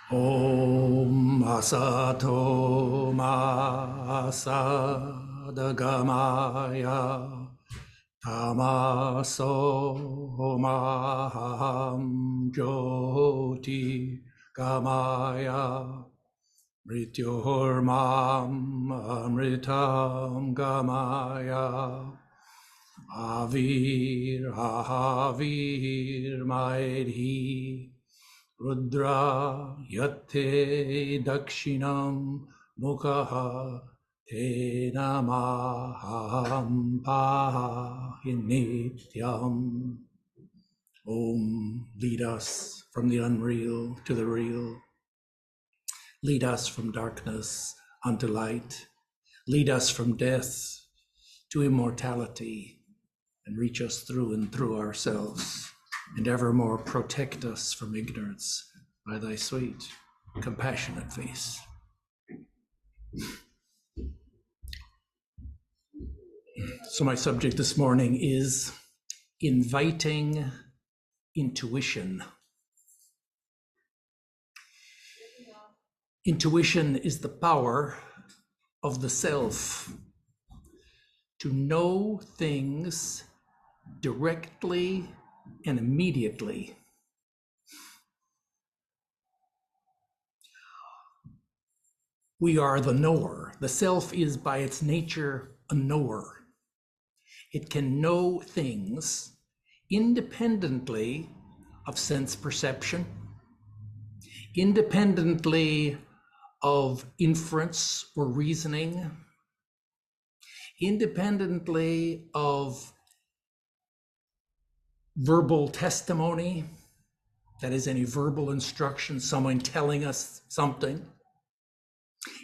Om Asato Ma Sadagamaya Tamaso Maham Jyoti Gamaya Mrityormam Amritam Gamaya Avir Ahavir Maidhi Rudra Yate Dakshinam Mukha Te Namaham Pahinityam. Om, lead us from the unreal to the real. Lead us from darkness unto light. Lead us from death to immortality, and reach us through and through ourselves, and evermore protect us from ignorance by thy sweet, compassionate face. So my subject this morning is inviting intuition. Intuition is the power of the self to know things directly and immediately. We are the knower. The self is by its nature a knower. It can know things independently of sense perception, independently of inference or reasoning, independently of verbal testimony, that is any verbal instruction, someone telling us something,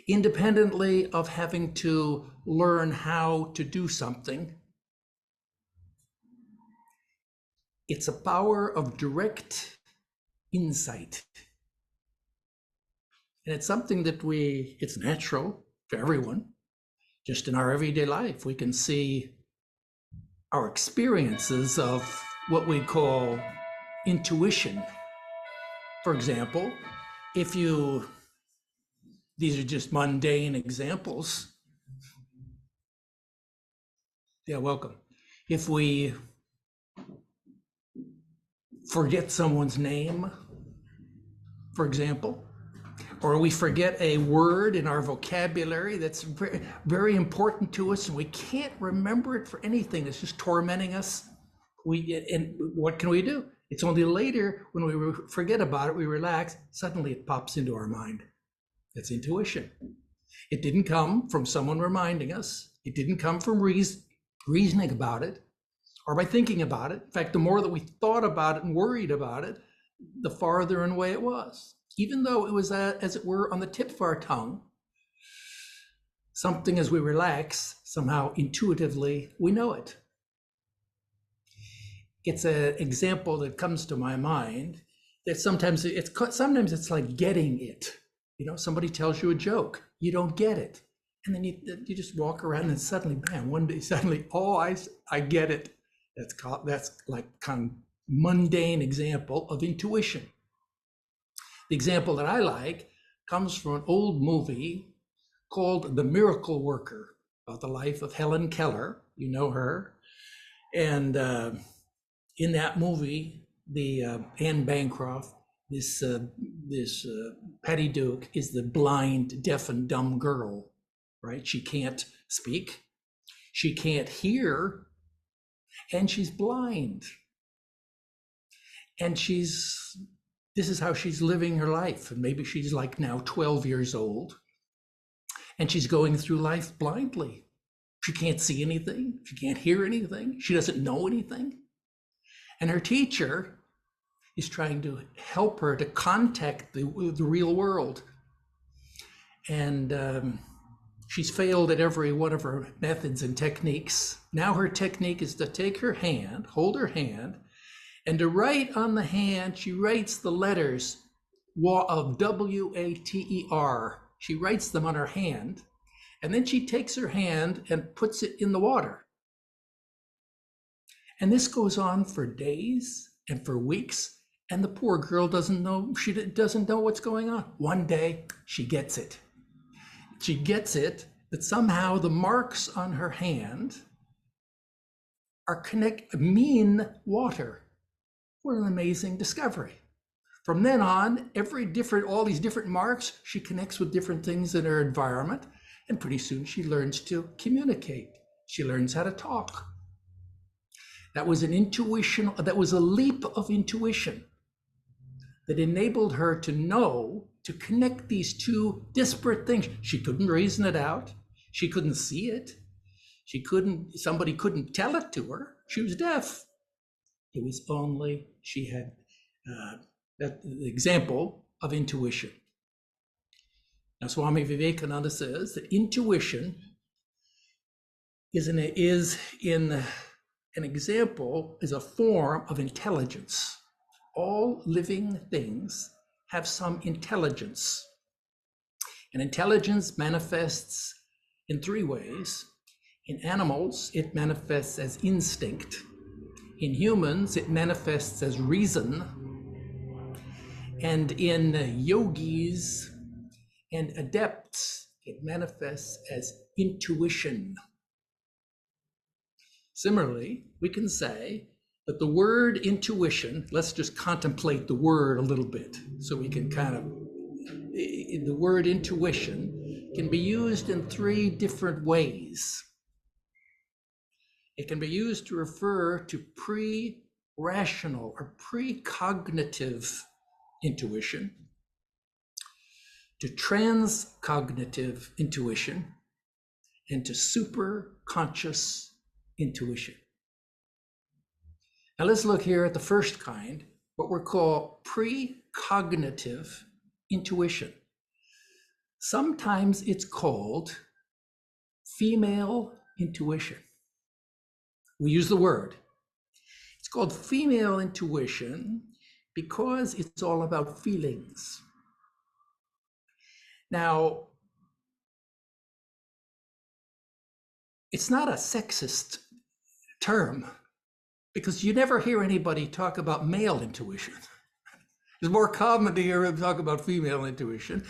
independently of having to learn how to do something. It's a power of direct insight. And it's something that it's natural to everyone. Just in our everyday life, we can see our experiences of what we call intuition. For example, these are just mundane examples. Yeah, welcome. If we forget someone's name, for example, or we forget a word in our vocabulary that's very, very important to us and we can't remember it for anything, it's just tormenting us, and what can we do? It's only later when we forget about it, we relax, suddenly it pops into our mind. That's intuition. It didn't come from someone reminding us. It didn't come from reasoning about it or by thinking about it. In fact, the more that we thought about it and worried about it, the farther away it was. Even though it was, as it were, on the tip of our tongue, something as we relax, somehow intuitively, we know it. It's an example that comes to my mind that sometimes it's like getting it. You know, somebody tells you a joke, you don't get it. And then you just walk around and suddenly, man, one day suddenly, oh, I get it. That's like kind of mundane example of intuition. The example that I like comes from an old movie called The Miracle Worker, about the life of Helen Keller. You know her. And in that movie, the Anne Bancroft, this Patty Duke is the blind, deaf, and dumb girl, right? She can't speak, she can't hear, and she's blind. And this is how she's living her life. And maybe she's like now 12 years old, and she's going through life blindly. She can't see anything, she can't hear anything, she doesn't know anything. And her teacher is trying to help her to contact the real world. And she's failed at every one of her methods and techniques. Now her technique is to take her hand, hold her hand, and to write on the hand, she writes the letters of W-A-T-E-R. She writes them on her hand, and then she takes her hand and puts it in the water. And this goes on for days and for weeks, And the poor girl doesn't know, she doesn't know what's going on. One day she gets it. She gets it that somehow the marks on her hand are mean water. What an amazing discovery. From then on, all these different marks, she connects with different things in her environment, and pretty soon she learns to communicate. She learns how to talk. That was an intuition, that was a leap of intuition that enabled her to know, to connect these two disparate things. She couldn't reason it out. She couldn't see it. Somebody couldn't tell it to her. She was deaf. It was only, she had the example of intuition. Now, Swami Vivekananda says that intuition is an example, is a form of intelligence. All living things have some intelligence. And intelligence manifests in three ways. In animals, it manifests as instinct. In humans, it manifests as reason. And in yogis and adepts, it manifests as intuition. Similarly, we can say that the word intuition, let's just contemplate the word a little bit so we can the word intuition can be used in three different ways. It can be used to refer to pre-rational or precognitive intuition, to transcognitive intuition, and to superconscious intuition. Now let's look here at the first kind, what we call precognitive intuition. Sometimes it's called female intuition. We use the word. It's called female intuition because it's all about feelings. Now, it's not a sexist term because you never hear anybody talk about male intuition. It's more common to hear them talk about female intuition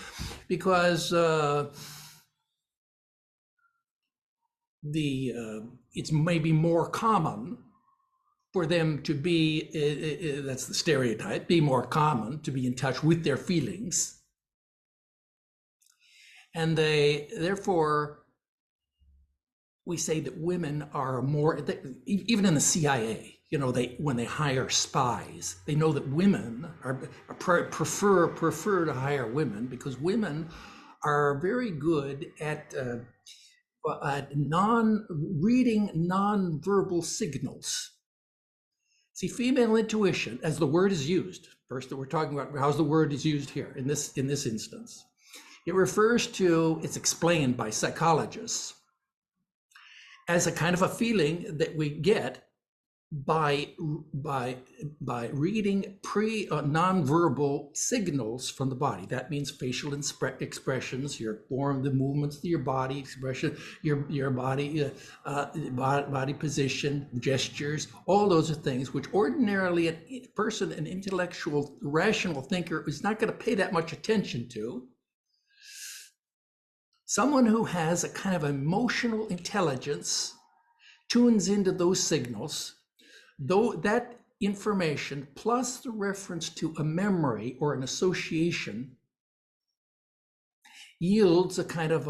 because it's maybe more common for them to be, that's the stereotype, be more common to be in touch with their feelings. And therefore, we say that women are more, even in the CIA, when they hire spies, they know that women prefer to hire women because women are very good at reading nonverbal signals. See, female intuition, as the word is used, first that we're talking about how the word is used here in this instance, it refers to, it's explained by psychologists as a kind of a feeling that we get by reading nonverbal signals from the body. That means facial expressions, your form, the movements of your body, expression, your body, body position, gestures. All those are things which ordinarily a person, an intellectual, rational thinker, is not going to pay that much attention to. Someone who has a kind of emotional intelligence tunes into those signals. Though that information plus the reference to a memory or an association yields a kind of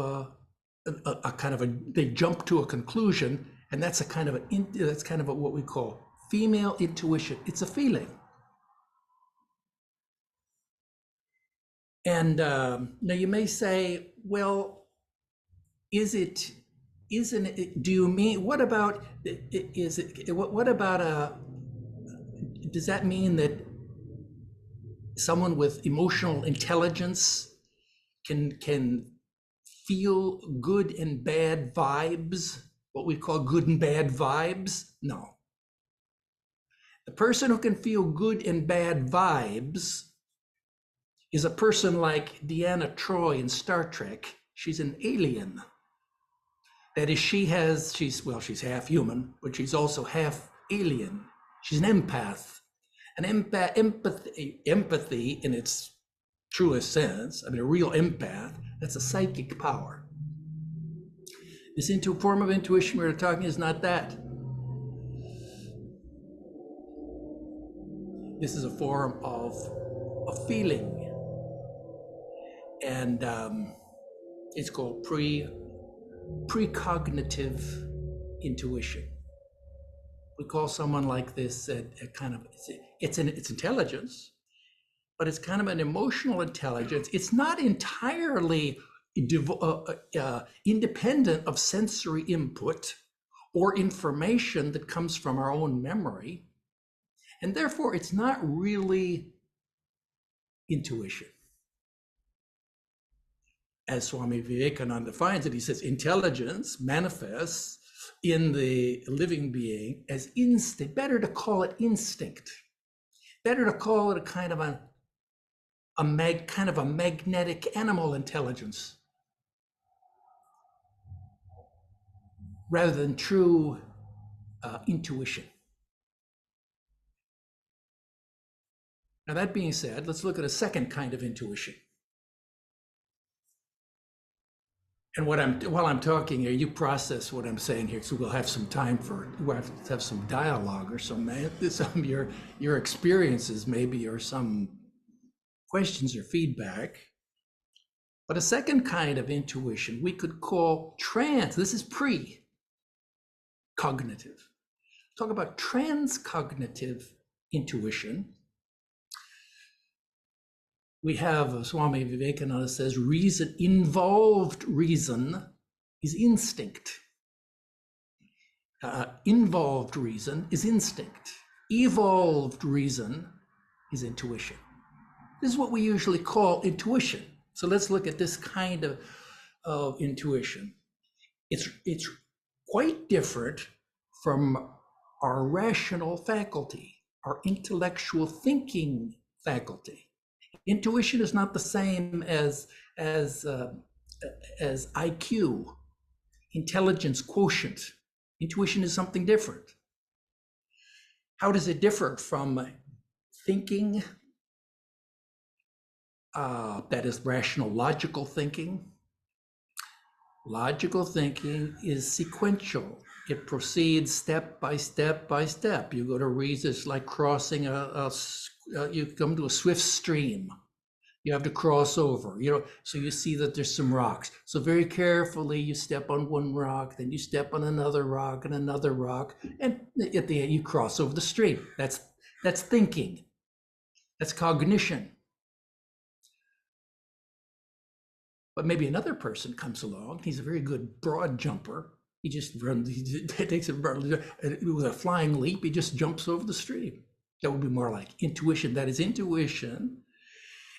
they jump to a conclusion, and that's kind of what we call female intuition. It's a feeling. And now you may say, well, isn't it, do you mean, what about does that mean that someone with emotional intelligence can feel good and bad vibes, what we call good and bad vibes? No. The person who can feel good and bad vibes is a person like Deanna Troi in Star Trek. She's an alien. That is, she's half human, but she's also half alien. She's an empath. An empathy in its truest sense, I mean, a real empath, that's a psychic power. This form of intuition we're talking is not that. This is a form of a feeling, and it's called precognitive intuition. We call someone like this a kind of, it's intelligence, but it's kind of an emotional intelligence. It's not entirely independent of sensory input or information that comes from our own memory. And therefore, it's not really intuition. As Swami Vivekananda defines it, he says, intelligence manifests in the living being as instinct. Better to call it instinct. Better to call it a kind of a magnetic animal intelligence, rather than true intuition. Now, that being said, let's look at a second kind of intuition. And while I'm talking here, you process what I'm saying here, so we'll have some time we'll have some dialogue or some your experiences maybe, or some questions or feedback. But a second kind of intuition we could call trans. This is pre-cognitive. Talk about transcognitive intuition. We have Swami Vivekananda says involved reason is instinct. Involved reason is instinct. Evolved reason is intuition. This is what we usually call intuition. So let's look at this kind of intuition. It's quite different from our rational faculty, our intellectual thinking faculty. Intuition is not the same as IQ, intelligence quotient. Intuition is something different. How does it differ from thinking? That is rational, logical thinking. Logical thinking is sequential. It proceeds step by step by step. You go to reason, it's like crossing you come to a swift stream. You have to cross over, so you see that there's some rocks. So very carefully, you step on one rock, then you step on another rock and another rock, and at the end you cross over the stream. That's thinking. That's cognition. But maybe another person comes along. He's a very good broad jumper. He just runs, he takes it with a flying leap. He just jumps over the stream. That would be more like intuition. That is, intuition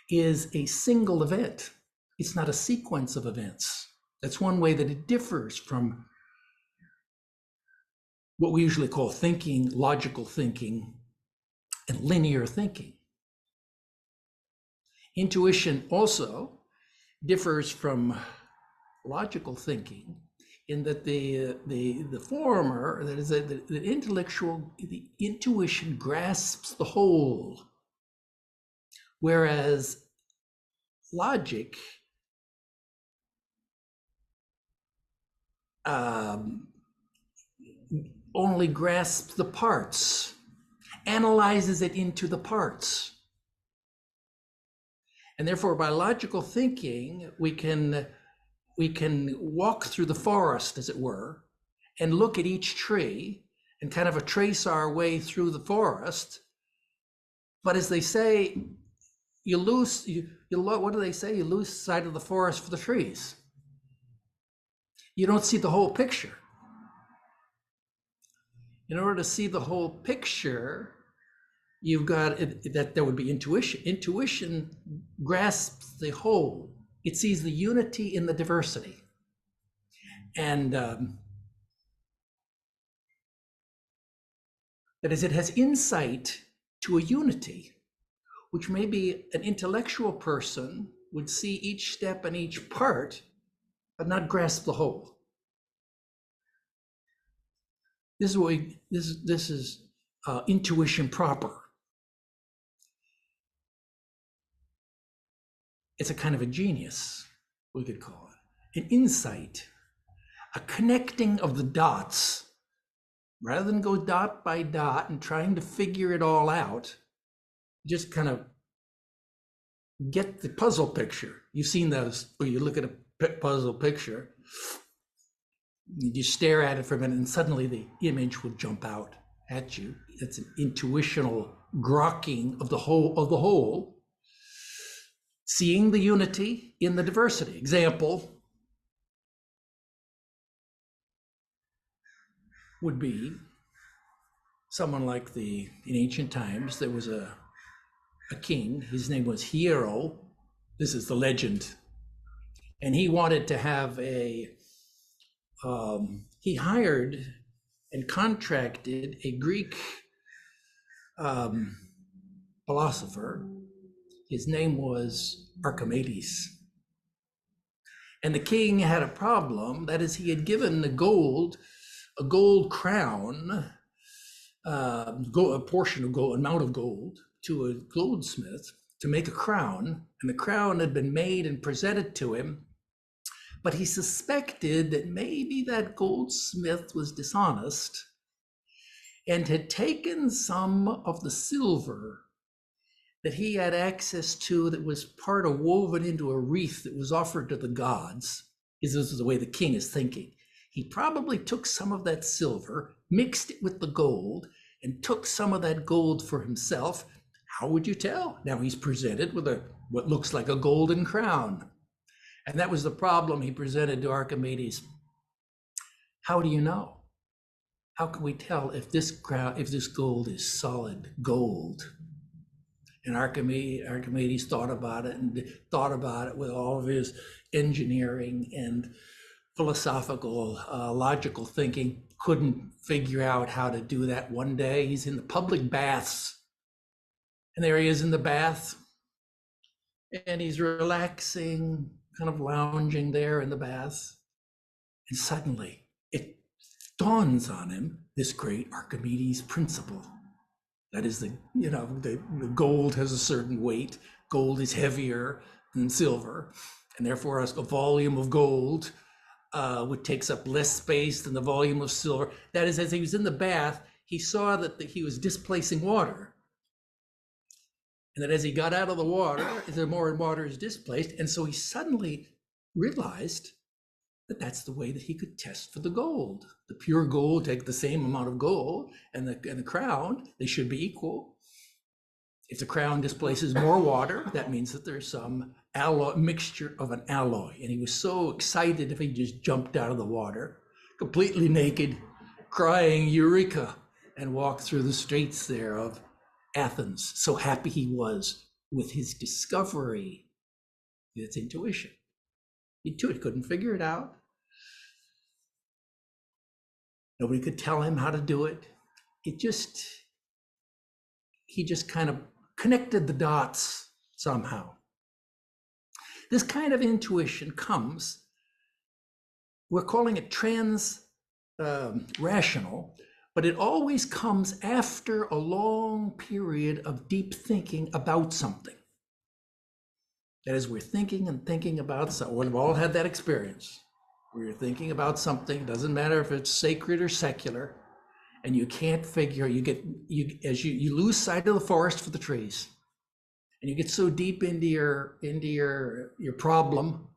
is a single event. It's not a sequence of events. That's one way that it differs from what we usually call thinking, logical thinking, and linear thinking. Intuition also differs from logical thinking in that the former, that is, the intuition grasps the whole, whereas logic only grasps the parts, analyzes it into the parts. And therefore, by logical thinking, we can walk through the forest, as it were, and look at each tree and kind of trace our way through the forest. But as they say, what do they say? You lose sight of the forest for the trees. You don't see the whole picture. In order to see the whole picture, you've got that would be intuition. Intuition grasps the whole. It sees the unity in the diversity. And that is, it has insight to a unity, which maybe an intellectual person would see each step and each part, but not grasp the whole. This is intuition proper. It's a kind of a genius, we could call it, an insight, a connecting of the dots. Rather than go dot by dot and trying to figure it all out, just kind of get the puzzle picture. You've seen those, where you look at a puzzle picture, you stare at it for a minute, and suddenly the image will jump out at you. It's an intuitional grokking of the whole, seeing the unity in the diversity. Example would be someone like in ancient times, there was a king, his name was Hiero. This is the legend. And he wanted to have he hired and contracted a Greek philosopher. His name was Archimedes. And the king had a problem. That is, he had given a gold crown, a portion of gold, amount of gold, to a goldsmith to make a crown. And the crown had been made and presented to him. But he suspected that maybe that goldsmith was dishonest and had taken some of the silver that he had access to that was part of woven into a wreath that was offered to the gods. This is the way the king is thinking. He probably took some of that silver, mixed it with the gold, and took some of that gold for himself. How would you tell? Now he's presented with what looks like a golden crown. And that was the problem he presented to Archimedes. How do you know? How can we tell if this gold is solid gold? And Archimedes thought about it with all of his engineering and philosophical, logical thinking, couldn't figure out how to do that. One day he's in the public baths, and there he is in the bath, and he's relaxing, kind of lounging there in the bath. And suddenly it dawns on him, this great Archimedes principle. That is, the gold has a certain weight. Gold is heavier than silver, and therefore a volume of gold which takes up less space than the volume of silver. That is, as he was in the bath, he saw that he was displacing water. And that as he got out of the water, the more water is displaced. And so he suddenly realized that that's the way that he could test for the gold. The pure gold, take the same amount of gold, and the crown, they should be equal. If the crown displaces more water, that means that there's some mixture of an alloy. And he was so excited if he just jumped out of the water, completely naked, crying Eureka, and walked through the streets there of Athens. So happy he was with his discovery. It's intuition. He couldn't figure it out. Nobody could tell him how to do it. He just kind of connected the dots somehow. This kind of intuition comes, we're calling it rational, but it always comes after a long period of deep thinking about something. That is, we're thinking and thinking about something. We've all had that experience where you're thinking about something, it doesn't matter if it's sacred or secular, and you can't figure, you lose sight of the forest for the trees. And you get so deep into your problem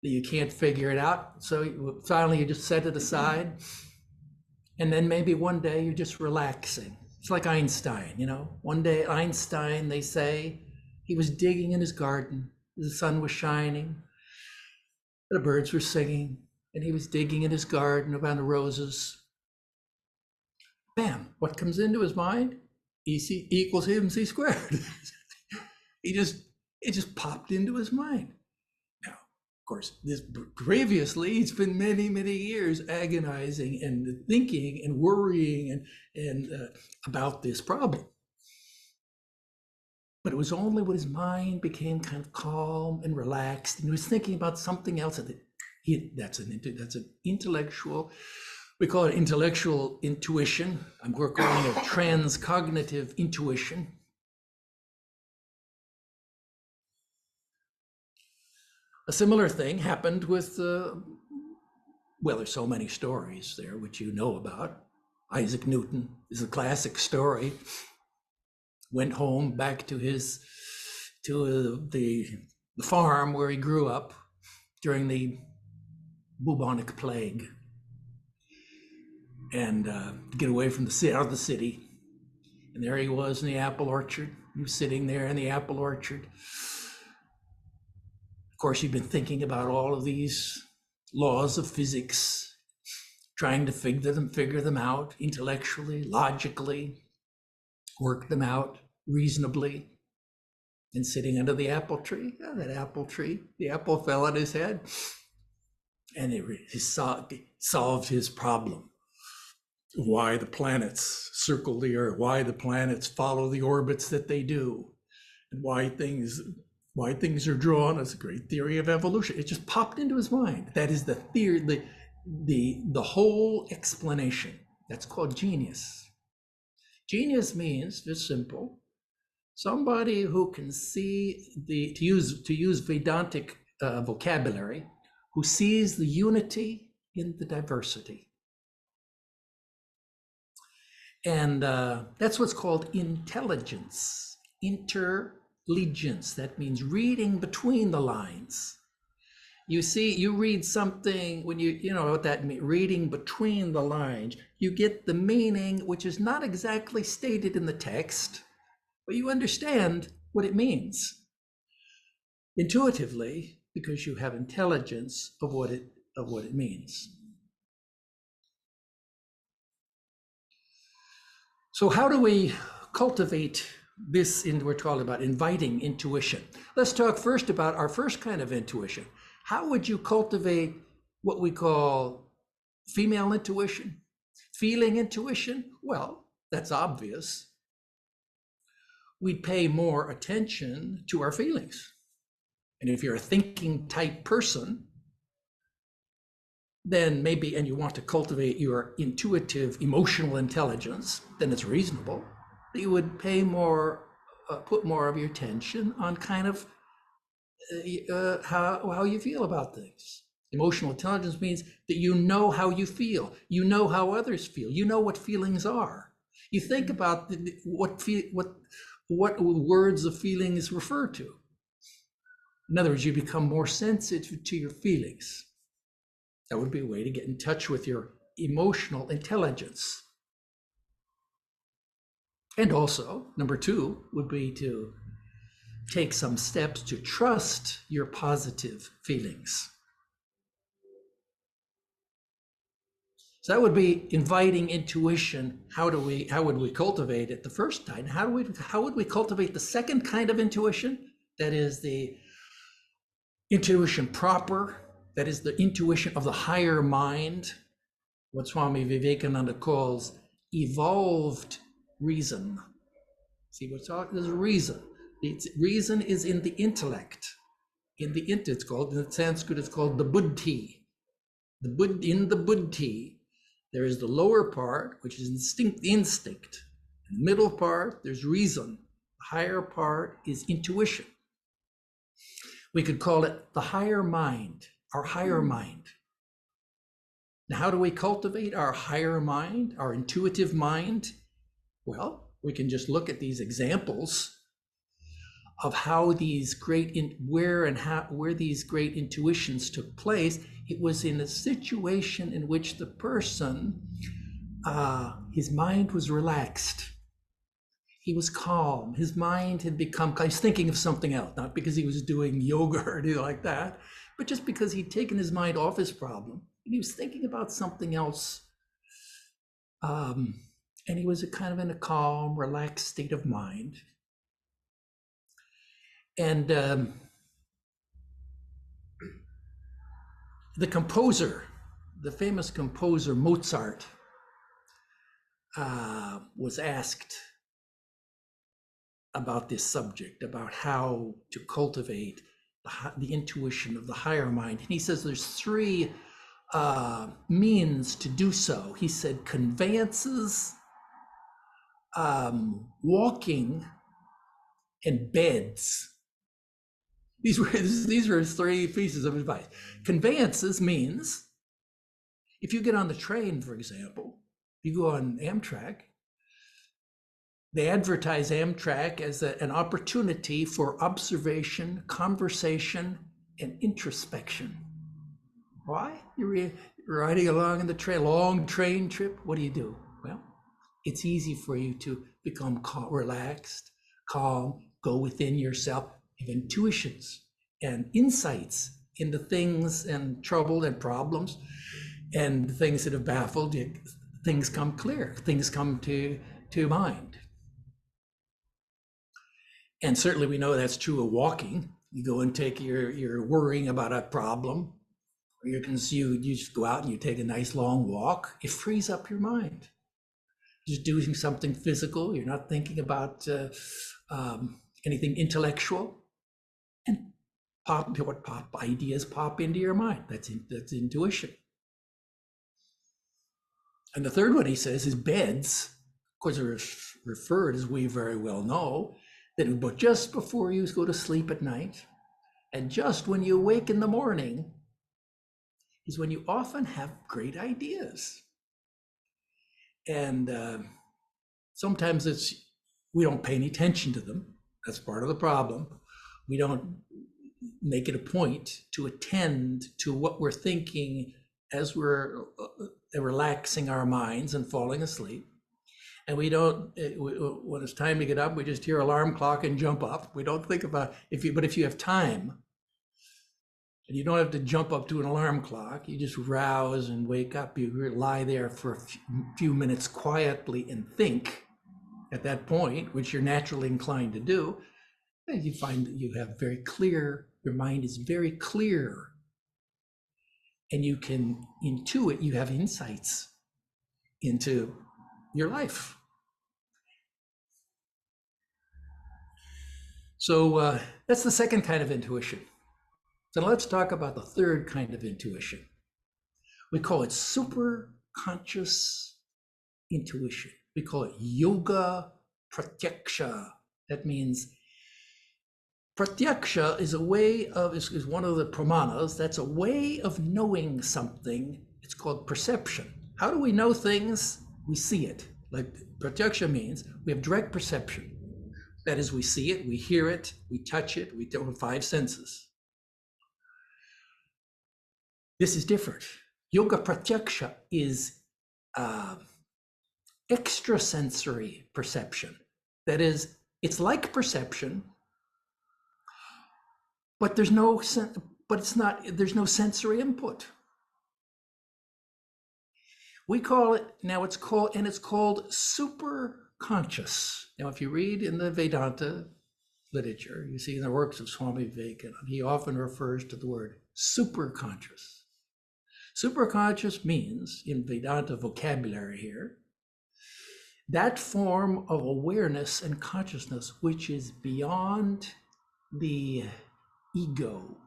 that you can't figure it out. So finally you just set it aside. And then maybe one day you're just relaxing. It's like Einstein, One day Einstein, they say, he was digging in his garden. The sun was shining. The birds were singing. And he was digging in his garden around the roses. Bam, what comes into his mind? EC equals MC squared. It just popped into his mind. Now, of course, previously, it's been many, many years agonizing and thinking and worrying and about this problem. But it was only when his mind became kind of calm and relaxed, and he was thinking about something else. That's an intellectual. We call it intellectual intuition. We're calling it transcognitive intuition. A similar thing happened with, well, there's so many stories there which you know about. Isaac Newton is a classic story. Went home back to the farm where he grew up during the bubonic plague, and get away from out of the city. And there he was in the apple orchard. He was sitting there in the apple orchard. Of course, he'd been thinking about all of these laws of physics, trying to figure them out intellectually, logically, work them out reasonably. And sitting under the apple tree, that apple tree, the apple fell on his head, and he solved his problem. Why the planets circle the earth, why the planets follow the orbits that they do, and why things are drawn as a great theory of evolution. It just popped into his mind. That is the theory, the whole explanation. That's called genius. Genius means, just simple, somebody who can see to use Vedantic vocabulary, who sees the unity in the diversity. And that's what's called intelligence, interlegence. That means reading between the lines. You read something when you know what that means, reading between the lines. You get the meaning, which is not exactly stated in the text, but you understand what it means intuitively because you have intelligence of what it means. So how do we cultivate this? We're talking about inviting intuition. Let's talk first about our first kind of intuition. How would you cultivate what we call female intuition, feeling intuition? Well, that's obvious. We'd pay more attention to our feelings. And if you're a thinking type person, then maybe, and you want to cultivate your intuitive emotional intelligence, then it's reasonable that you would pay more, put more of your attention on kind of how you feel about things. Emotional intelligence means that you know how you feel, you know how others feel, you know what feelings are. You think about what words of feelings refer to. In other words, you become more sensitive to your feelings. That would be a way to get in touch with your emotional intelligence. And also, number two would be to take some steps to trust your positive feelings. So that would be inviting intuition. How would we cultivate it the first time? How would we cultivate the second kind of intuition? That is the intuition proper. That is the intuition of the higher mind, what Swami Vivekananda calls evolved reason. See, we're talking, there's a reason. Reason is in the intellect. It's called, in Sanskrit, it's called the buddhi. In the buddhi, there is the lower part, which is instinct. In the middle part, there's reason. The higher part is intuition. We could call it the higher mind. Our higher mind. Now, how do we cultivate our higher mind, our intuitive mind? Well, we can just look at these examples of how these where these great intuitions took place. It was in a situation in which the person, his mind was relaxed. He was calm. His mind had become, he's thinking of something else, not because he was doing yoga or anything like that, but just because he'd taken his mind off his problem and he was thinking about something else. And he was kind of in a calm, relaxed state of mind. And the composer, the famous composer Mozart, was asked about this subject, about how to cultivate the intuition of the higher mind. And he says there's three means to do so. He said conveyances, walking, and beds. These were his three pieces of advice. Conveyances means if you get on the train, for example, you go on Amtrak, they advertise Amtrak as an opportunity for observation, conversation, and introspection. Why? You're riding along in the train, long train trip. What do? Well, it's easy for you to become relaxed, calm, go within yourself, have intuitions and insights into things and trouble and problems and things that have baffled you. Things come clear, things come to mind. And certainly we know that's true of walking. You go and take you're worrying about a problem, or you just go out and you take a nice long walk. It frees up your mind. Just doing something physical. You're not thinking about anything intellectual, and ideas pop into your mind. That's intuition. And the third one he says is beds. Of course, are referred, as we very well know, that just before you go to sleep at night, and just when you wake in the morning, is when you often have great ideas. And sometimes we don't pay any attention to them. That's part of the problem. We don't make it a point to attend to what we're thinking as we're relaxing our minds and falling asleep. And we don't, when it's time to get up, we just hear alarm clock and jump up. We don't think about but if you have time, and you don't have to jump up to an alarm clock, you just rouse and wake up. You lie there for a few minutes quietly and think at that point, which you're naturally inclined to do, and you find that you have your mind is very clear, and you can intuit, you have insights into your life. So that's the second kind of intuition. So let's talk about the third kind of intuition. We call it super conscious intuition. We call it yoga pratyaksha. That means pratyaksha is is one of the pramanas. That's a way of knowing something. It's called perception. How do we know things? We see it. Like pratyaksha means we have direct perception. That is, we see it, we hear it, we touch it, we do 5 senses. This is different. Yoga pratyaksha is extrasensory perception. That is, it's like perception, but there's no sensory input. We call it now. It's called super conscious. Now, if you read in the Vedanta literature, you see in the works of Swami Vedarupananda, he often refers to the word super conscious. Superconscious means, in Vedanta vocabulary here, that form of awareness and consciousness which is beyond the ego.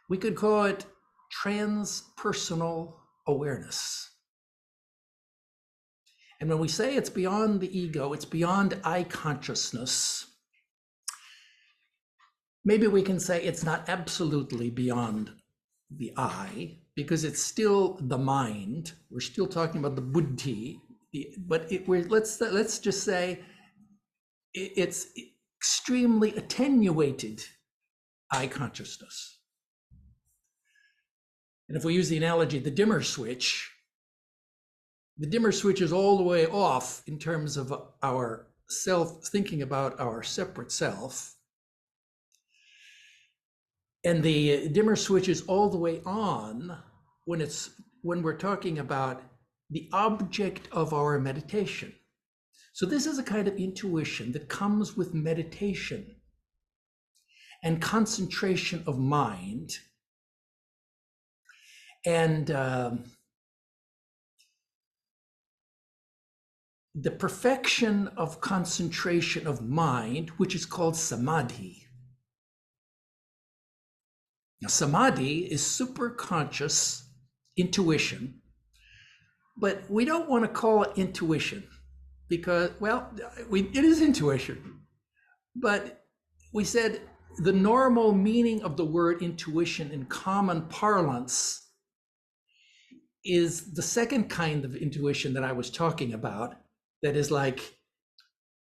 We could call it transpersonal awareness. And when we say it's beyond the ego, it's beyond I consciousness. Maybe we can say it's not absolutely beyond the I, because it's still the mind. We're still talking about the buddhi, but let's just say it's extremely attenuated I consciousness. And if we use the analogy, the dimmer switch is all the way off in terms of our self, thinking about our separate self. And the dimmer switch is all the way on when we're talking about the object of our meditation. So this is a kind of intuition that comes with meditation and concentration of mind. And the perfection of concentration of mind, which is called samadhi. Now, samadhi is super conscious intuition, but we don't want to call it intuition because, well, it is intuition, but we said the normal meaning of the word intuition in common parlance is the second kind of intuition that I was talking about, that is like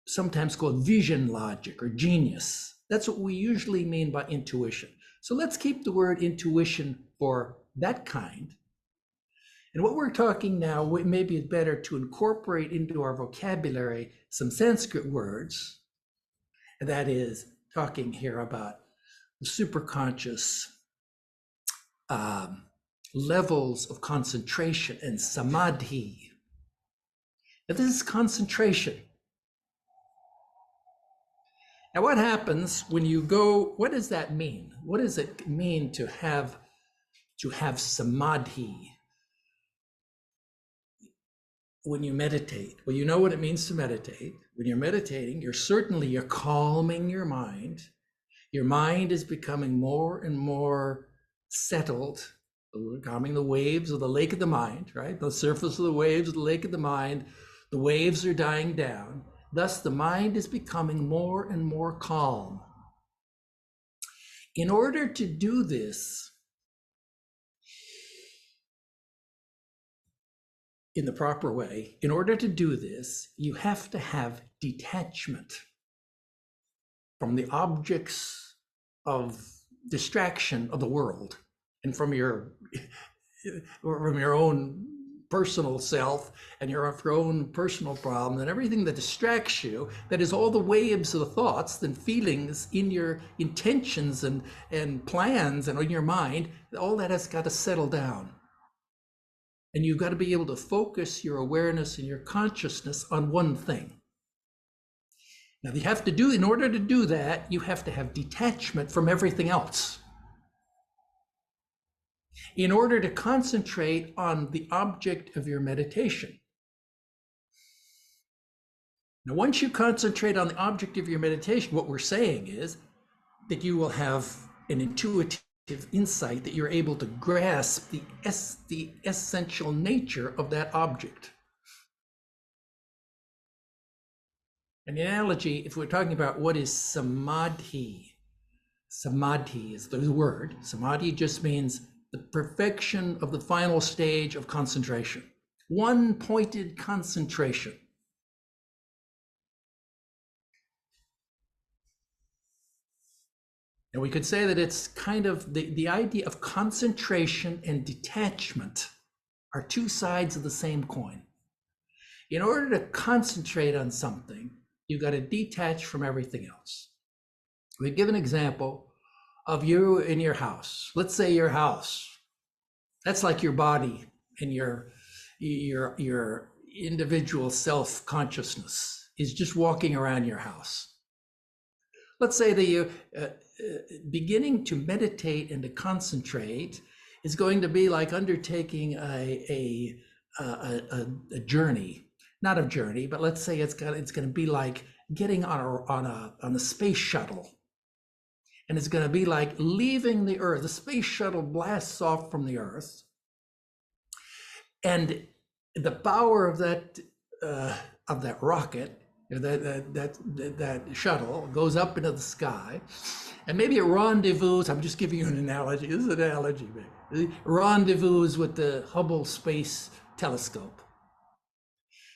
sometimes called vision logic or genius. That's what we usually mean by intuition. So let's keep the word intuition for that kind. And what we're talking now, maybe it's better to incorporate into our vocabulary some Sanskrit words. And that is talking here about the superconscious levels of concentration and samadhi. Now, this is concentration. Now, what happens when you go, what does that mean? What does it mean to have samadhi when you meditate? Well, you know what it means to meditate. When you're meditating, you're calming your mind. Your mind is becoming more and more settled, calming the waves of the lake of the mind, right? The surface of the waves of the lake of the mind, the waves are dying down. Thus, the mind is becoming more and more calm. In order to do this in the proper way, in order to do this, you have to have detachment from the objects of distraction of the world and from your own personal self and your own personal problem and everything that distracts you, that is all the waves of the thoughts and feelings in your intentions and plans and in your mind, all that has got to settle down. And you've got to be able to focus your awareness and your consciousness on one thing. Now, in order to do that, you have to have detachment from everything else. In order to concentrate on the object of your meditation. Now, once you concentrate on the object of your meditation, what we're saying is that you will have an intuitive insight, that you're able to grasp the essential nature of that object. An analogy, if we're talking about what is samadhi, samadhi is the word. Samadhi just means the perfection of the final stage of concentration. One pointed concentration. And we could say that it's kind of the idea of concentration and detachment are two sides of the same coin. In order to concentrate on something, you've got to detach from everything else. We give an example of you in your house. Let's say your house, that's like your body and your individual self-consciousness is just walking around your house. Let's say that you beginning to meditate and to concentrate is going to be like undertaking a journey, not a journey, but let's say it's going to be like getting on a space shuttle. And it's going to be like leaving the Earth. The space shuttle blasts off from the Earth, and the power of that rocket, that shuttle, goes up into the sky, and maybe it rendezvous. I'm just giving you an analogy. This is an analogy, maybe. Rendezvous with the Hubble Space Telescope.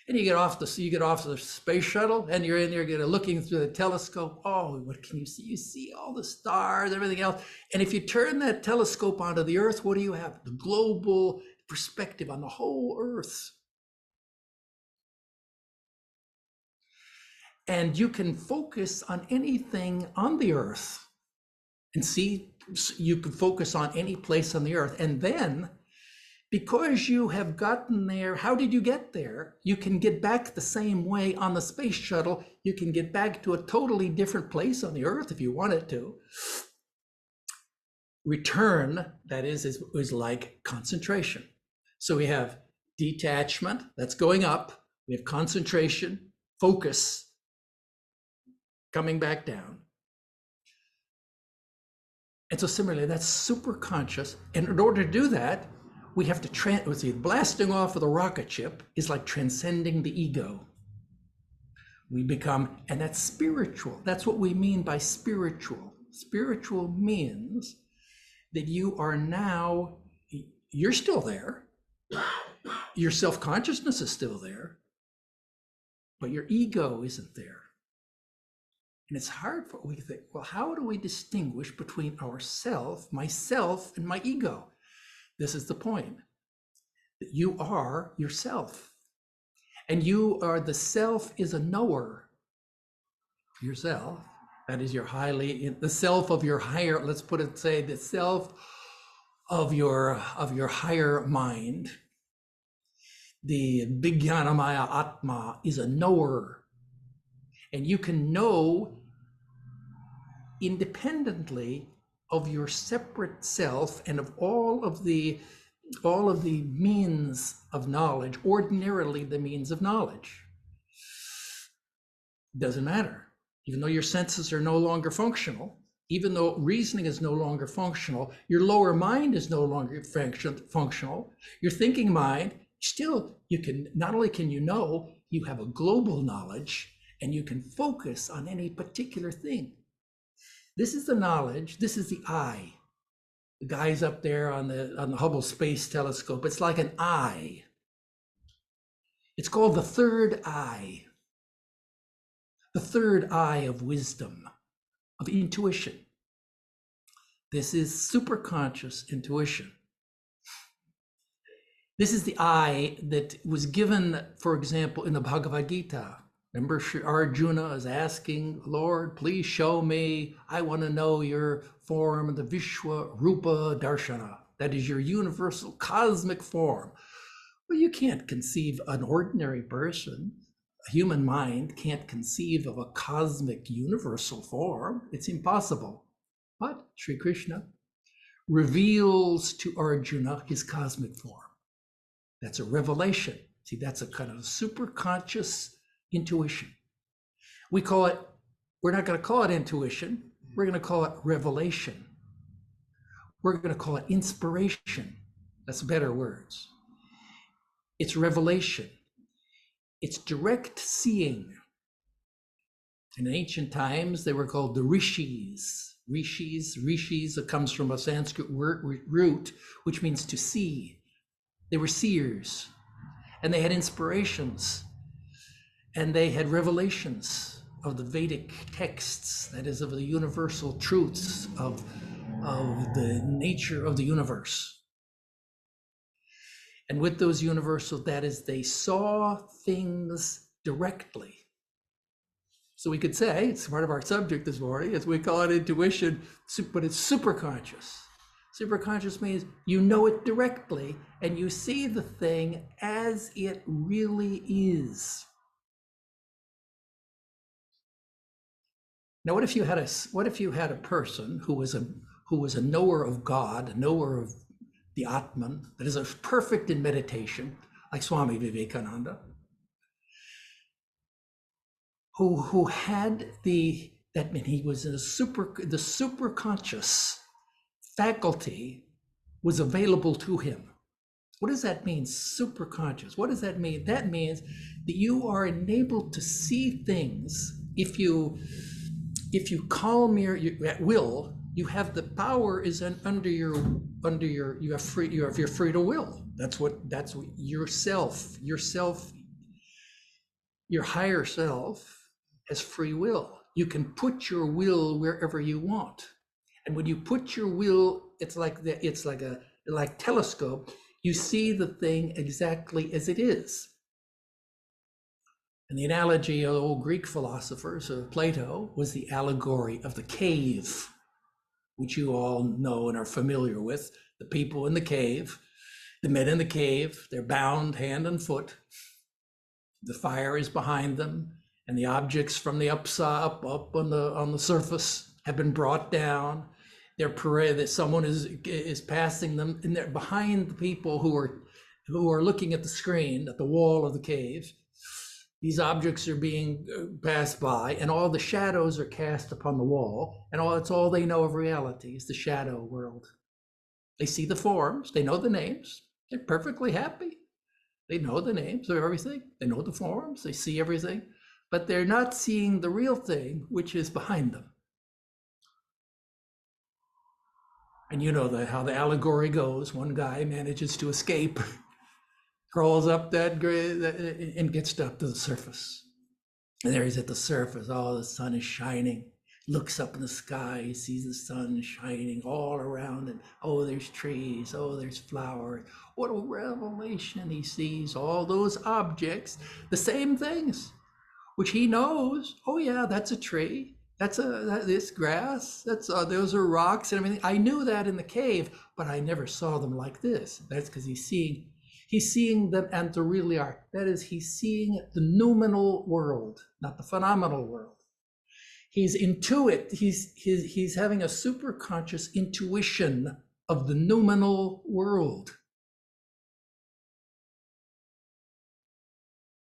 And you get off the space shuttle, and you're in there looking through the telescope. Oh, what can you see? You see all the stars, everything else. And if you turn that telescope onto the Earth, what do you have? The global perspective on the whole Earth. And you can focus on anything on the Earth and see, you can focus on any place on the Earth. And then, because you have gotten there, how did you get there? You can get back the same way on the space shuttle. You can get back to a totally different place on the Earth if you wanted to. Return, that is like concentration. So we have detachment, that's going up. We have concentration, focus, coming back down. And so similarly, that's super conscious. And in order to do that, we have to blasting off of the rocket ship is like transcending the ego. We become, and that's spiritual. That's what we mean by spiritual. Spiritual means that you are now, you're still there. Your self-consciousness is still there, but your ego isn't there. And it's hard for, we think, well, how do we distinguish between ourself, myself, and my ego? This is the point. That you are yourself. And you are, the self is a knower. Yourself, that is your the self of your higher, let's put it, say the self of your higher mind. The Vijnanamaya Atma is a knower. And you can know independently of your separate self and of all of the means of knowledge, ordinarily the means of knowledge. Doesn't matter. Even though your senses are no longer functional, even though reasoning is no longer functional, your lower mind is no longer functional, your thinking mind, still you can, not only can you know, you have a global knowledge and you can focus on any particular thing. This is the knowledge, this is the eye. The guys up there on the Hubble Space Telescope, it's like an eye. It's called the third eye. The third eye of wisdom, of intuition. This is superconscious intuition. This is the eye that was given, for example, in the Bhagavad Gita. Remember, Arjuna is asking, Lord, please show me, I want to know your form, the Vishwa Rupa Darshana. That is your universal cosmic form. Well, you can't conceive an ordinary person. A human mind can't conceive of a cosmic universal form. It's impossible. But Sri Krishna reveals to Arjuna his cosmic form. That's a revelation. See, that's a kind of superconscious intuition. We call it, we're not going to call it intuition. We're going to call it revelation. We're going to call it inspiration. That's better words. It's revelation. It's direct seeing. In ancient times, they were called the rishis. Rishis, it comes from a Sanskrit root, which means to see. They were seers, and they had inspirations, and they had revelations of the Vedic texts, that is, of the universal truths of the nature of the universe. And with those universal, that is, they saw things directly. So we could say, it's part of our subject this morning, as we call it intuition, but it's superconscious. Superconscious means you know it directly and you see the thing as it really is. Now, what if you had a person who was a knower of God, a knower of the Atman, that is perfect in meditation, like Swami Vedarupananda, who had that meant he was the superconscious faculty was available to him. What does that mean, superconscious? What does that mean? That means that you are enabled to see things. If you calm your at will, you have the power is you're free to will. That's what yourself, your higher self has free will. You can put your will wherever you want. And when you put your will, it's like telescope, you see the thing exactly as it is. And the analogy of the old Greek philosophers of Plato was the allegory of the cave, which you all know and are familiar with. The people in the cave, the men in the cave, they're bound hand and foot. The fire is behind them, and the objects from the up on the surface have been brought down. They're paraded, that someone is passing them, and they're behind the people who are looking at the screen at the wall of the cave. These objects are being passed by, and all the shadows are cast upon the wall, and it's all they know of reality is the shadow world. They see the forms, they know the names, they're perfectly happy. They know the names of everything, they know the forms, they see everything, but they're not seeing the real thing, which is behind them. And you know how the allegory goes. One guy manages to escape, crawls up that grave and gets up to the surface. And there he's at the surface. Oh, the sun is shining. Looks up in the sky. He sees the sun shining all around. And oh, there's trees. Oh, there's flowers. What a revelation. He sees all those objects, the same things, which he knows. Oh, yeah, that's a tree. That's this grass. Those are rocks and everything. I knew that in the cave, but I never saw them like this. That's because he's seeing them and they really are. That is, he's seeing the noumenal world, not the phenomenal world. He's he's having a superconscious intuition of the noumenal world.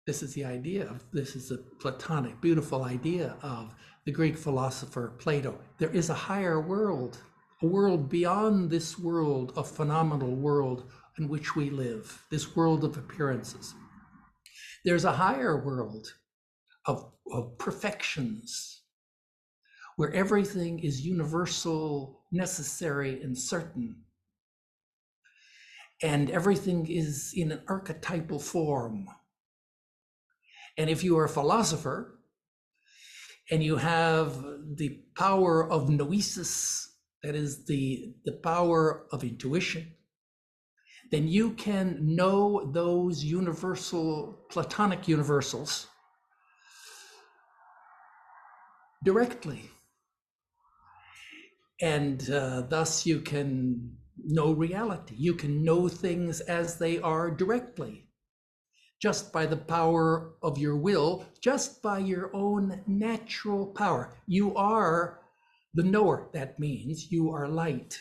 This is the idea of, this is a Platonic, beautiful idea of the Greek philosopher Plato. There is a higher world, a world beyond this world, a phenomenal world in which we live, this world of appearances. There's a higher world of perfections, where everything is universal, necessary, and certain. And everything is in an archetypal form. And if you are a philosopher and you have the power of noesis, that is the power of intuition, then you can know those universal, Platonic universals directly. And thus you can know reality. You can know things as they are directly, just by the power of your will, just by your own natural power. You are the knower. That means you are light,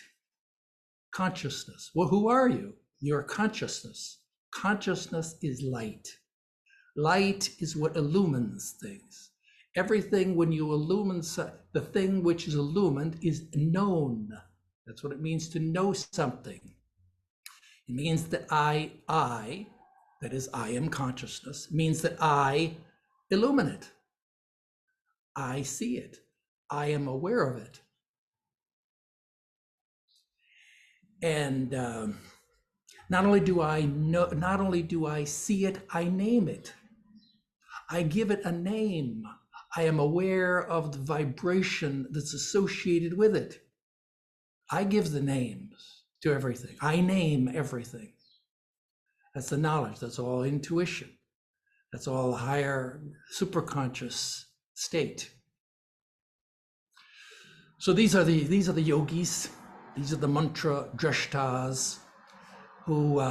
consciousness. Well, who are you? You're consciousness. Consciousness is light. Light is what illumines things. Everything, when you illumine, the thing which is illumined is known. That's what it means to know something. It means that I, that is, I am consciousness, means that I illumine it. I see it. I am aware of it. And not only do I know, not only do I see it, I name it. I give it a name. I am aware of the vibration that's associated with it. I give the names to everything. I name everything. That's the knowledge. That's all intuition. That's all higher superconscious state. So these are the yogis. These are the mantra drashtas who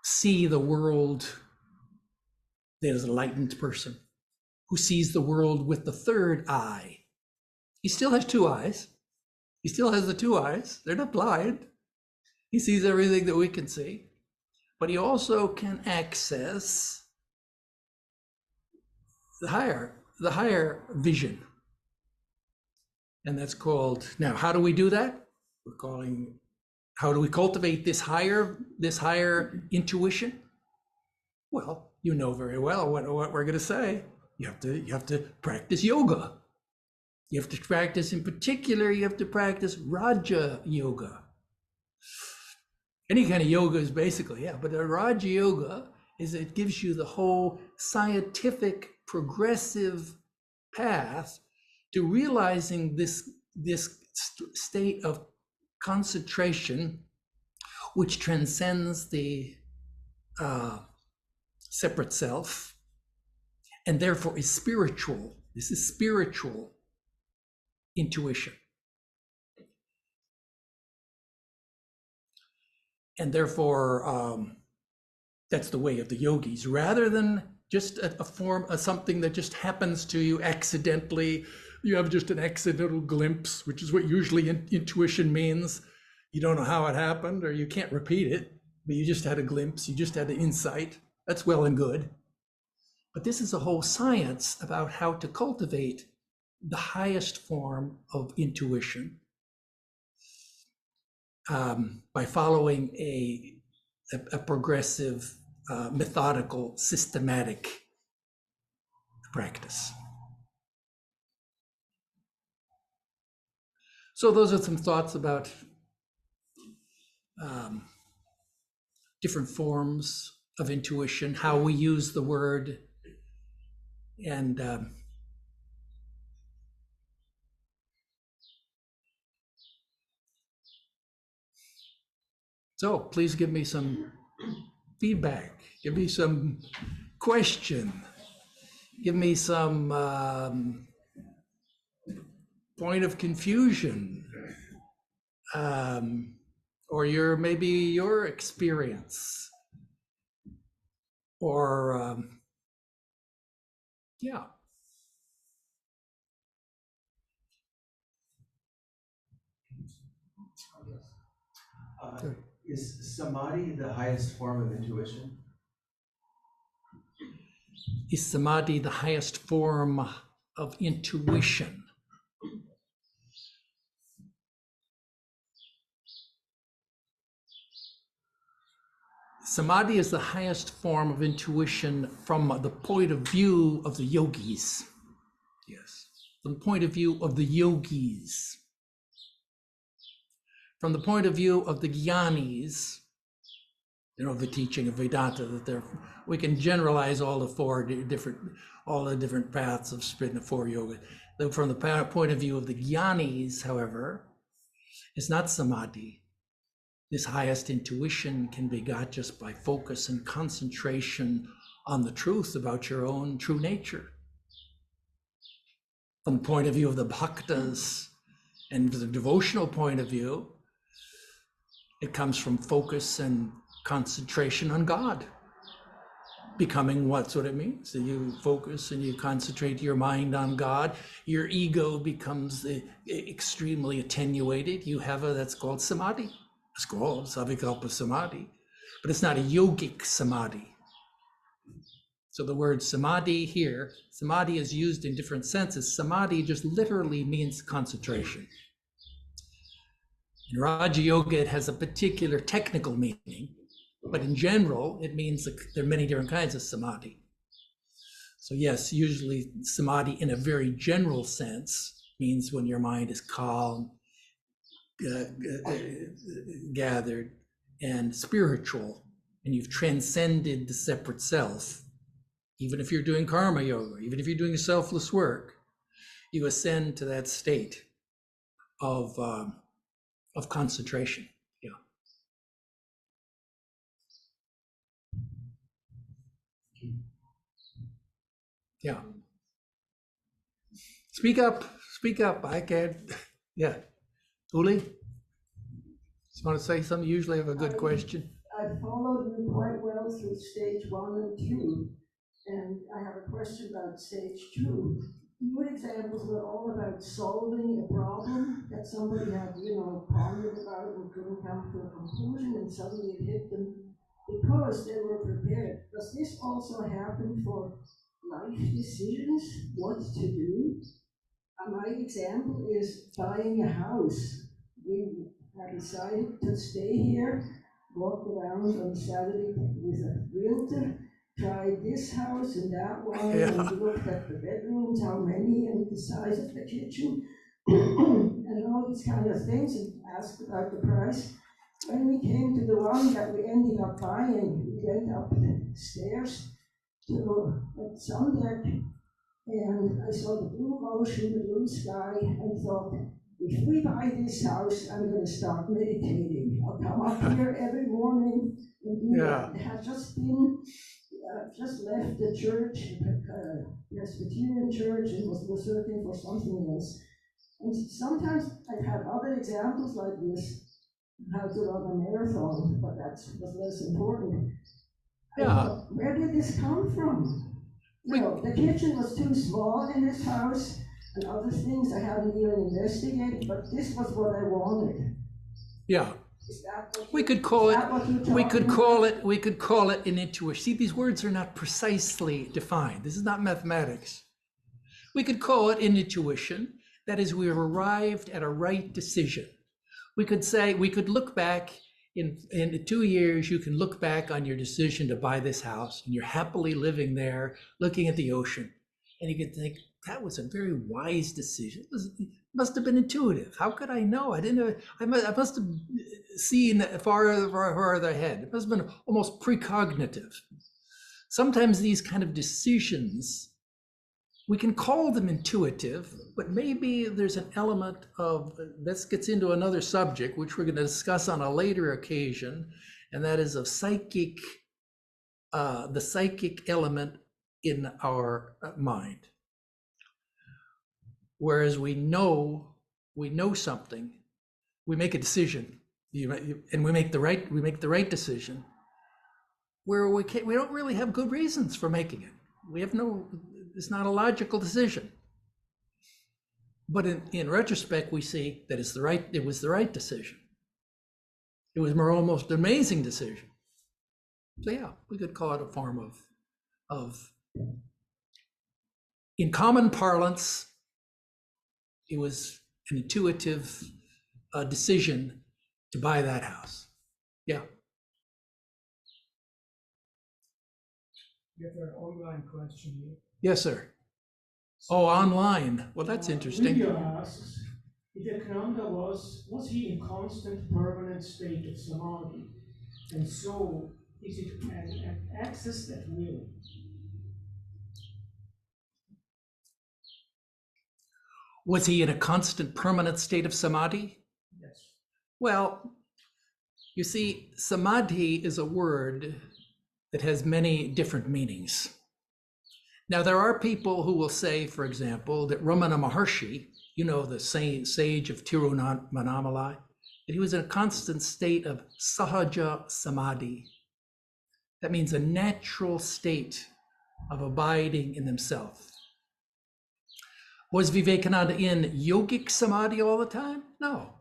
see the world. There's an enlightened person who sees the world with the third eye. He still has two eyes. He still has the two eyes. They're not blind. He sees everything that we can see, but he also can access the higher vision. And that's called, now, how do we do that? How do we cultivate this higher intuition? Well, you know very well what we're going to say. You have to practice yoga. You have to practice, in particular, you have to practice Raja Yoga. Any kind of yoga is basically, yeah, but a Raja Yoga is, it gives you the whole scientific, progressive path to realizing this state of concentration, which transcends the separate self, and therefore is spiritual. This is spiritual intuition. And therefore, that's the way of the yogis, rather than just a form of something that just happens to you accidentally. You have just an accidental glimpse, which is what usually intuition means. You don't know how it happened, or you can't repeat it, but you just had a glimpse, you just had an insight. That's well and good. But this is a whole science about how to cultivate the highest form of intuition by following a progressive, methodical, systematic practice. So those are some thoughts about different forms of intuition, how we use the word, and so please give me some feedback, give me some question, give me some point of confusion, or maybe your experience, or yeah. Is samadhi the highest form of intuition? Is samadhi the highest form of intuition? Samadhi is the highest form of intuition from the point of view of the yogis. Yes, from the point of view of the yogis. From the point of view of the jnanis, the teaching of Vedanta, that we can generalize all the different paths of spin the four yoga. From the point of view of the jnanis, however, it's not samadhi. This highest intuition can be got just by focus and concentration on the truth about your own true nature. From the point of view of the bhaktas and the devotional point of view, it comes from focus and concentration on God. Becoming what's what it means. So you focus and you concentrate your mind on God. Your ego becomes extremely attenuated. You have that's called samadhi. It's called savikalpa samadhi, but it's not a yogic samadhi. So the word samadhi here, samadhi is used in different senses. Samadhi just literally means concentration. In Raja Yoga, it has a particular technical meaning, but in general, it means that there are many different kinds of samadhi. So yes, usually samadhi in a very general sense means when your mind is calm, gathered, and spiritual, and you've transcended the separate self. Even if you're doing karma yoga, even if you're doing selfless work, you ascend to that state of concentration. Yeah. Speak up. I can't. Yeah. Uli, just want to say something? You usually have a good question. I followed you quite well through stage 1 and 2, and I have a question about stage 2. Your examples were all about solving a problem that somebody had, pondered about and couldn't come to a conclusion, and suddenly it hit them because they were prepared. Does this also happen for life decisions, what to do? My example is buying a house. We have decided to stay here, walked around on Saturday with a realtor, tried this house and that one, and looked at the bedrooms, how many, and the size of the kitchen, and all these kind of things, and asked about the price. When we came to the one that we ended up buying, we went up the stairs to the sun deck, and I saw the blue ocean, the blue sky, and thought, if we buy this house, I'm going to start meditating. I'll come up here every morning and do that. I had just left the church, Presbyterian church, and was searching for something else. And sometimes I've had other examples like this, how to run a marathon, but that was less important. Thought, where did this come from? The kitchen was too small in this house, and other things I hadn't even investigated, but this was what I wanted. Yeah. We could call it an intuition. See, these words are not precisely defined. This is not mathematics. We could call it an intuition. That is, we have arrived at a right decision. We could look back in 2 years, you can look back on your decision to buy this house, and you're happily living there, looking at the ocean. And you could think, that was a very wise decision. It must have been intuitive. How could I know? I didn't know. I must have seen farther ahead. It must have been almost precognitive. Sometimes these kind of decisions, we can call them intuitive, but maybe there's an element of, this gets into another subject, which we're going to discuss on a later occasion, and that is of psychic, the psychic element in our mind. Whereas we know something, we make a decision, and we make the right decision, where we don't really have good reasons for making it. It's not a logical decision. But in retrospect, we see that it was the right decision. It was almost an amazing decision. So yeah, we could call it a form of in common parlance, it was an intuitive decision to buy that house. Yeah. We have an online question here. Yes, sir. Oh, online. Well, that's interesting. Lydia asks, Vivekananda was he in constant permanent state of samadhi? And so, is it an access at will? Was he in a constant permanent state of samadhi? Yes. Well, you see, samadhi is a word that has many different meanings. Now, there are people who will say, for example, that Ramana Maharshi, the sage of Tiruvannamalai, that he was in a constant state of sahaja samadhi. That means a natural state of abiding in himself. Was Vivekananda in yogic samadhi all the time? No.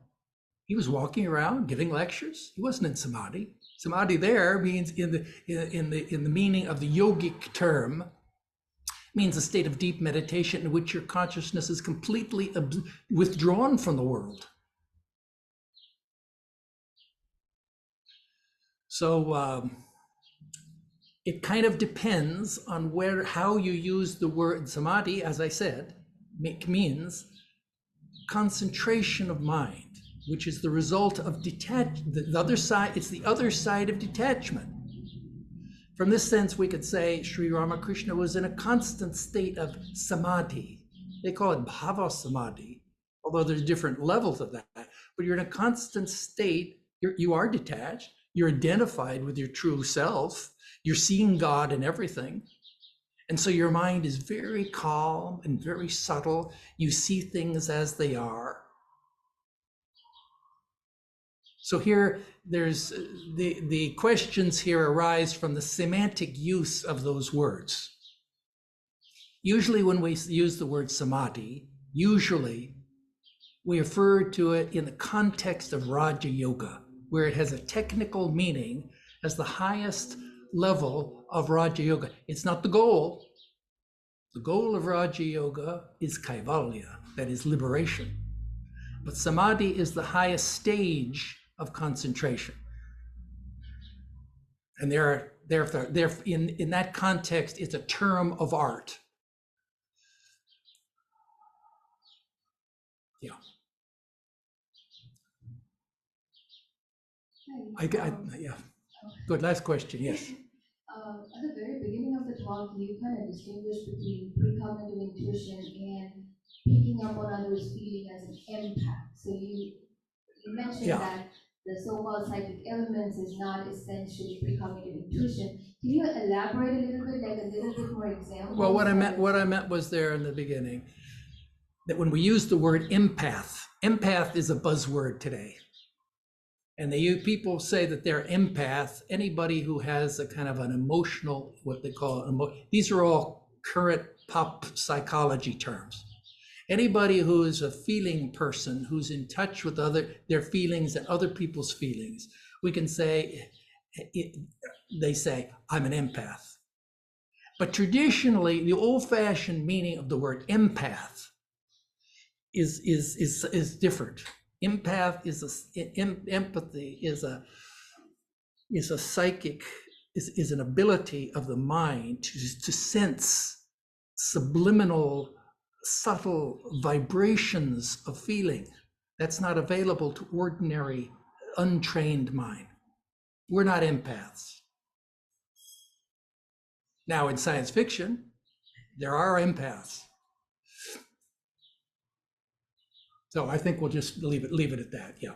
He was walking around giving lectures. He wasn't in samadhi. Samadhi there means in the meaning of the yogic term, means a state of deep meditation in which your consciousness is completely withdrawn from the world. So it kind of depends on how you use the word samadhi. As I said, means concentration of mind, which is the result of the other side. It's the other side of detachment. From this sense, we could say Sri Ramakrishna was in a constant state of samadhi. They call it bhava samadhi, although there's different levels of that. But you're in a constant state. You are detached. You're identified with your true self. You're seeing God in everything. And so your mind is very calm and very subtle. You see things as they are. So here, there's the questions here arise from the semantic use of those words. Usually when we use the word samadhi, we refer to it in the context of Raja Yoga, where it has a technical meaning as the highest level of Raja Yoga. It's not the goal. The goal of Raja Yoga is Kaivalya, that is liberation. But samadhi is the highest stage of concentration. And in that context, it's a term of art. Yeah. Yeah. Good. Last question. Yes. At the very beginning of the talk, you kind of distinguished between precognitive intuition and picking up on others' feeling as an empath. So you mentioned that the so-called psychic elements is not essentially precognitive intuition. Can you elaborate a little bit, like a little bit more examples? Well, what I meant was there in the beginning, that when we use the word empath is a buzzword today. And people say that they're empath, anybody who has a kind of an emotional, what they call, these are all current pop psychology terms. Anybody who is a feeling person, who's in touch with their feelings and other people's feelings, we can say, they say, I'm an empath. But traditionally, the old-fashioned meaning of the word empath is different. Empath empathy is a psychic, is an ability of the mind to sense subliminal subtle vibrations of feeling that's not available to ordinary, untrained mind. We're not empaths. Now, in science fiction, there are empaths. So I think we'll just leave it at that. Yeah.